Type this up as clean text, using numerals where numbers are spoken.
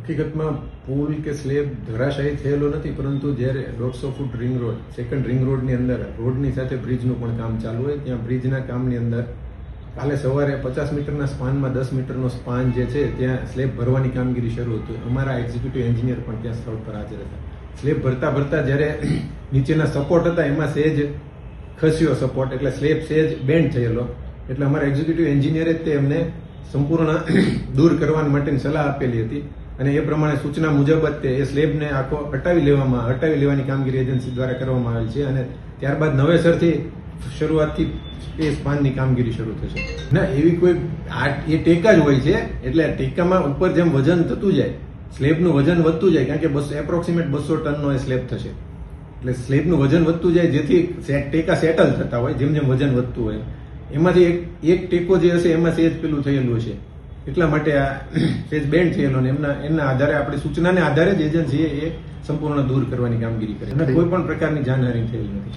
હકીકતમાં પુલ કે સ્લેબ ધરાશાયી થયેલો નથી, પરંતુ જ્યારે 150 foot ring road, second ring રોડની અંદર રોડની સાથે બ્રિજનું પણ કામ ચાલુ હોય, ત્યાં બ્રિજના કામની અંદર કાલે સવારે 50 મીટરના સ્પાનમાં 10 મીટરનો સ્પાન જે છે ત્યાં સ્લેબ ભરવાની કામગીરી શરૂ હતી. અમારા એક્ઝિક્યુટિવ એન્જિનિયર પણ ત્યાં સ્થળ પર હાજર હતા. સ્લેબ ભરતા જ્યારે નીચેના સપોર્ટ હતા એમાં સહેજ ખસ્યો સપોર્ટ, એટલે સ્લેબ સહેજ બેન્ડ થયેલો, એટલે અમારા એક્ઝિક્યુટિવ એન્જિનિયરે તે એમને સંપૂર્ણ દૂર કરવા માટેની સલાહ આપેલી હતી અને એ પ્રમાણે સૂચના મુજબ જ એ સ્લેબને આખો હટાવી લેવાની કામગીરી એજન્સી દ્વારા કરવામાં આવેલ છે અને ત્યારબાદ નવેસરથી શરૂઆતથી એ સ્પાનની કામગીરી શરૂ થશે. ના, એવી કોઈ એ ટેકા જ હોય છે, એટલે ટેકામાં ઉપર જેમ વજન થતું જાય, સ્લેબનું વજન વધતું જાય, કારણ કે એપ્રોક્સિમેટ 200 ટનનો એ સ્લેબ થશે, એટલે સ્લેબનું વજન વધતું જાય જેથી ટેકા સેટલ થતા હોય, જેમ જેમ વજન વધતું હોય એમાંથી એક ટેકો જે હશે એમાં સહેજ પેલું થયેલું હશે, એટલા માટે આ સહેજ બેન્ડ થયેલો ને એમના આધારે આપણી સૂચનાને આધારે જ એજન્સીએ એ સંપૂર્ણ દૂર કરવાની કામગીરી કરી. કોઈ પણ પ્રકારની જાનહાની થયેલી નથી.